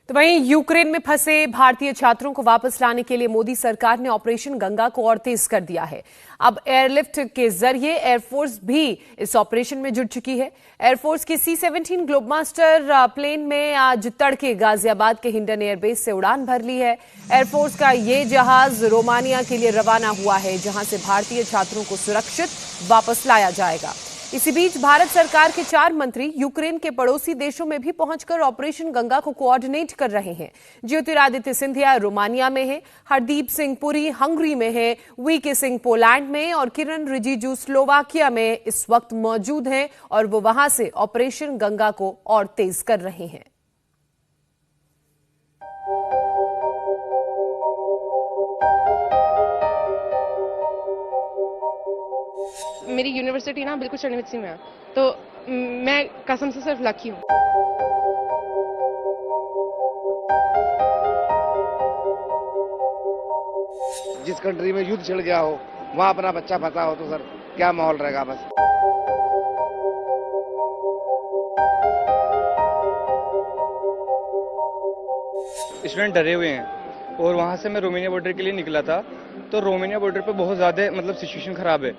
तो वहीं यूक्रेन में फंसे भारतीय छात्रों को वापस लाने के लिए मोदी सरकार ने ऑपरेशन गंगा को और तेज कर दिया है। अब एयरलिफ्ट के जरिए एयरफोर्स भी इस ऑपरेशन में जुट चुकी है। एयरफोर्स की C-17 ग्लोबमास्टर प्लेन में आज तड़के गाजियाबाद के हिंडन एयरबेस से उड़ान भर ली है। एयरफोर्स का ये जहाज रोमानिया के लिए रवाना हुआ है, जहां से भारतीय छात्रों को सुरक्षित वापस लाया जाएगा। इसी बीच भारत सरकार के 4 मंत्री यूक्रेन के पड़ोसी देशों में भी पहुंचकर ऑपरेशन गंगा को कोऑर्डिनेट कर रहे हैं। ज्योतिरादित्य सिंधिया रोमानिया में है, हरदीप सिंह पुरी हंगरी में है, वीके सिंह पोलैंड में और किरण रिजिजू स्लोवाकिया में इस वक्त मौजूद हैं और वो वहां से ऑपरेशन गंगा को और तेज कर रहे हैं। मेरी यूनिवर्सिटी ना बिल्कुल चंडीगढ़ में है, तो मैं कसम से सिर्फ लकी हूँ। जिस कंट्री में युद्ध छिड़ गया हो वहाँ अपना बच्चा फंसा हो तो सर क्या माहौल रहेगा। बस स्टूडेंट डरे हुए हैं और वहाँ से मैं रोमानिया बॉर्डर के लिए निकला था, तो रोमानिया बॉर्डर पे बहुत ज़्यादा सिचुएशन खराब है।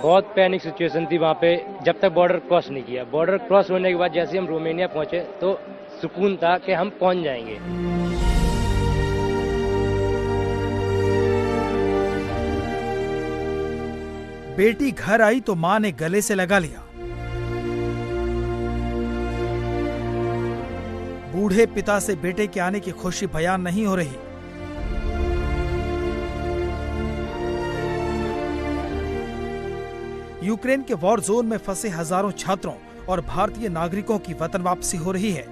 बहुत पैनिक सिचुएशन थी वहाँ पे जब तक बॉर्डर क्रॉस नहीं किया। बॉर्डर क्रॉस होने के बाद जैसे हम रोमानिया पहुंचे तो सुकून था कि हम पहुंच जाएंगे। बेटी घर आई तो मां ने गले से लगा लिया। बूढ़े पिता से बेटे के आने की खुशी बयान नहीं हो रही। यूक्रेन के वॉर जोन में फंसे हजारों छात्रों और भारतीय नागरिकों की वतन वापसी हो रही है।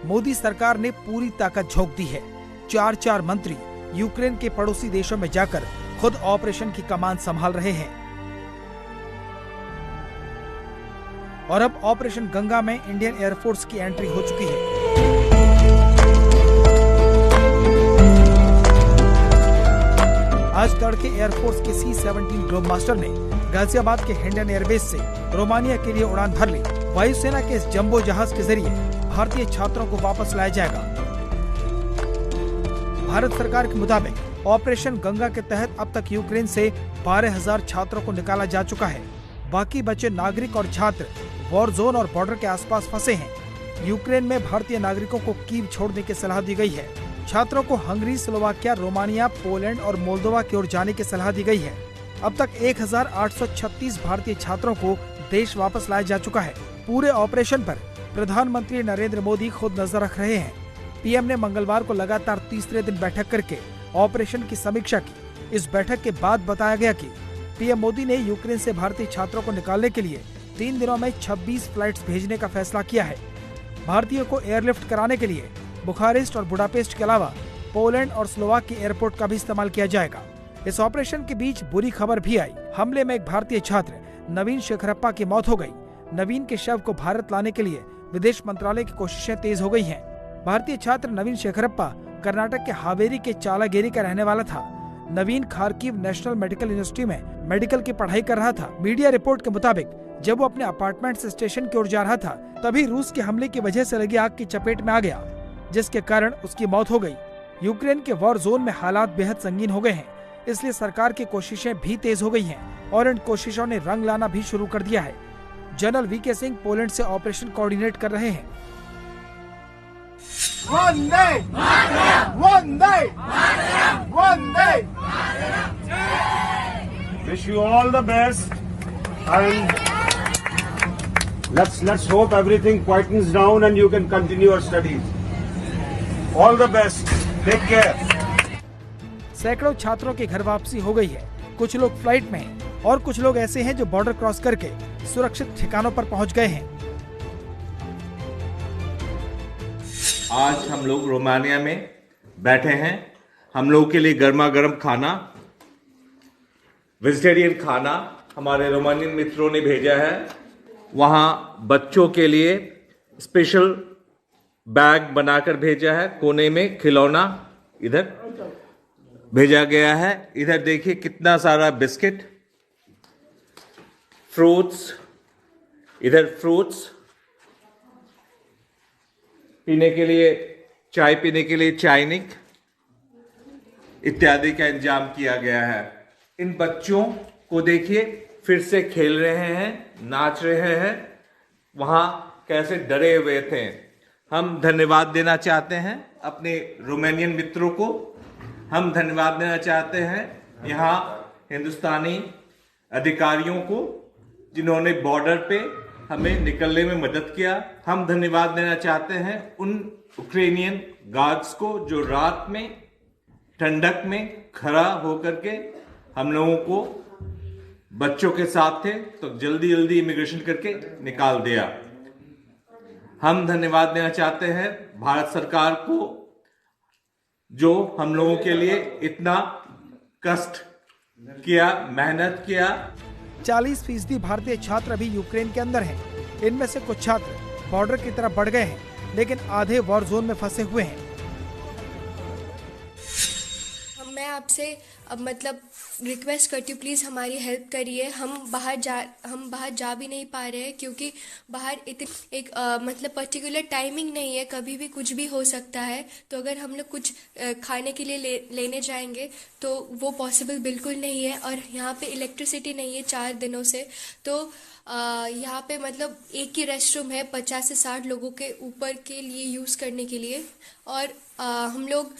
मोदी सरकार ने पूरी ताकत झोंक दी है। 4 मंत्री यूक्रेन के पड़ोसी देशों में जाकर खुद ऑपरेशन की कमान संभाल रहे हैं और अब ऑपरेशन गंगा में इंडियन एयरफोर्स की एंट्री हो चुकी है। आज तड़के एयरफोर्स के C-17 ग्लोबमास्टर ने गाजियाबाद के हिंडन एयरबेस से रोमानिया के लिए उड़ान भर ली। वायुसेना के इस जंबो जहाज के जरिए भारतीय छात्रों को वापस लाया जाएगा। भारत सरकार के मुताबिक ऑपरेशन गंगा के तहत अब तक यूक्रेन से 12,000 छात्रों को निकाला जा चुका है। बाकी बचे नागरिक और छात्र वॉर जोन और बॉर्डर के आसपास फंसे हैं। यूक्रेन में भारतीय नागरिकों को कीव छोड़ने की सलाह दी गई है। छात्रों को हंगरी, स्लोवाकिया, रोमानिया, पोलैंड और मोल्दोवा की ओर जाने की सलाह दी गई है। अब तक 1,836 भारतीय छात्रों को देश वापस लाया जा चुका है। पूरे ऑपरेशन पर प्रधानमंत्री नरेंद्र मोदी खुद नजर रख रहे हैं। पीएम ने मंगलवार को लगातार तीसरे दिन बैठक करके ऑपरेशन की समीक्षा की। इस बैठक के बाद बताया गया कि पीएम मोदी ने यूक्रेन से भारतीय छात्रों को निकालने के लिए 3 दिनों में 26 फ्लाइट्स भेजने का फैसला किया है। भारतीयों को एयरलिफ्ट कराने के लिए बुखारेस्ट और बुडापेस्ट के अलावा पोलैंड और स्लोवाक के एयरपोर्ट का भी इस्तेमाल किया जाएगा। इस ऑपरेशन के बीच बुरी खबर भी आई। हमले में एक भारतीय छात्र नवीन शेखरप्पा की मौत हो गई। नवीन के शव को भारत लाने के लिए विदेश मंत्रालय की कोशिशें तेज हो गई हैं। भारतीय छात्र नवीन शेखरप्पा कर्नाटक के हावेरी के चालागेरी का रहने वाला था। नवीन खारकीव नेशनल मेडिकल यूनिवर्सिटी में मेडिकल की पढ़ाई कर रहा था। मीडिया रिपोर्ट के मुताबिक जब वो अपने अपार्टमेंट से स्टेशन की ओर जा रहा था, तभी रूस के हमले की वजह से लगी आग की चपेट में आ गया, जिसके कारण उसकी मौत हो गई। यूक्रेन के वॉर जोन में हालात बेहद संगीन हो गए हैं, इसलिए सरकार की कोशिशें भी तेज हो गई हैं और इन कोशिशों ने रंग लाना भी शुरू कर दिया है। जनरल वीके सिंह पोलैंड से ऑपरेशन कोऑर्डिनेट कर रहे हैं। Wish you all the best and let's hope everything quietens down and you can continue your studies. All the best. Take care. सैकड़ों छात्रों की घर वापसी हो गई है। कुछ लोग फ्लाइट में हैं और कुछ लोग ऐसे हैं जो बॉर्डर क्रॉस करके सुरक्षित ठिकानों पर पहुंच गए हैं। आज हम लोग रोमानिया में बैठे हैं। हम लोगों के लिए गर्मा गर्म खाना, वेजिटेरियन खाना हमारे रोमानियन मित्रों ने भेजा है। वहाँ बच्चों के लिए स्पेशल बैग बनाकर भेजा है। कोने में खिलौना इधर भेजा गया है। इधर देखिए कितना सारा बिस्किट, फ्रूट्स, इधर फ्रूट्स पीने के लिए, चाय पीने के लिए चायनिक इत्यादि का इंतजाम किया गया है। इन बच्चों को देखिए, फिर से खेल रहे हैं, नाच रहे हैं, वहां कैसे डरे हुए थे। हम धन्यवाद देना चाहते हैं अपने रोमानियन मित्रों को। हम धन्यवाद देना चाहते हैं यहाँ हिंदुस्तानी अधिकारियों को जिन्होंने बॉर्डर पे हमें निकलने में मदद किया। हम धन्यवाद देना चाहते हैं उन यूक्रेनियन गार्ड्स को जो रात में ठंडक में खड़ा होकर के हम लोगों को, बच्चों के साथ थे तो जल्दी जल्दी इमिग्रेशन करके निकाल दिया। हम धन्यवाद देना चाहते हैं भारत सरकार को जो हम लोगों के लिए इतना कष्ट किया, मेहनत किया। 40% भारतीय छात्र अभी यूक्रेन के अंदर हैं। इनमें से कुछ छात्र बॉर्डर की तरफ बढ़ गए हैं, लेकिन आधे वॉर जोन में फंसे हुए हैं। मैं आपसे अब मतलब रिक्वेस्ट करती हूँ, प्लीज़ हमारी हेल्प करिए। हम बाहर जा भी नहीं पा रहे हैं क्योंकि बाहर एक मतलब पर्टिकुलर टाइमिंग नहीं है, कभी भी कुछ भी हो सकता है। तो अगर हम लोग कुछ खाने के लिए लेने जाएंगे तो वो पॉसिबल बिल्कुल नहीं है। और यहाँ पे इलेक्ट्रिसिटी नहीं है 4 दिनों से। तो यहाँ पे मतलब एक ही रेस्टरूम है 50 से 60 लोगों के ऊपर के लिए यूज़ करने के लिए। और हम लोग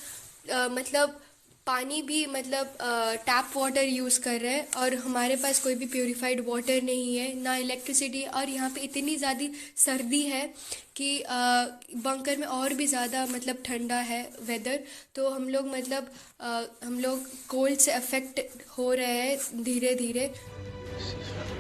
मतलब पानी भी मतलब टैप वाटर यूज़ कर रहे हैं और हमारे पास कोई भी प्योरीफाइड वाटर नहीं है, ना इलेक्ट्रिसिटी। और यहाँ पे इतनी ज़्यादा सर्दी है कि बंकर में और भी ज़्यादा मतलब ठंडा है वेदर। तो हम लोग कोल्ड से अफेक्ट हो रहे हैं धीरे धीरे।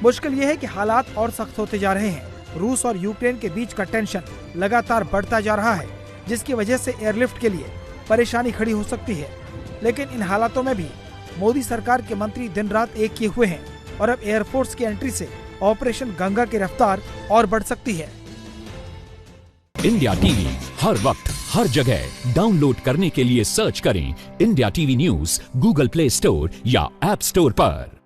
मुश्किल ये है कि हालात और सख्त होते जा रहे हैं। रूस और यूक्रेन के बीच का टेंशन लगातार बढ़ता जा रहा है, जिसकी वजह से एयरलिफ्ट के लिए परेशानी खड़ी हो सकती है। लेकिन इन हालातों में भी मोदी सरकार के मंत्री दिन रात एक किए हुए हैं और अब एयरफोर्स की एंट्री से ऑपरेशन गंगा की रफ्तार और बढ़ सकती है। इंडिया टीवी हर वक्त हर जगह डाउनलोड करने के लिए सर्च करें India TV news Google play store या ऐप स्टोर पर।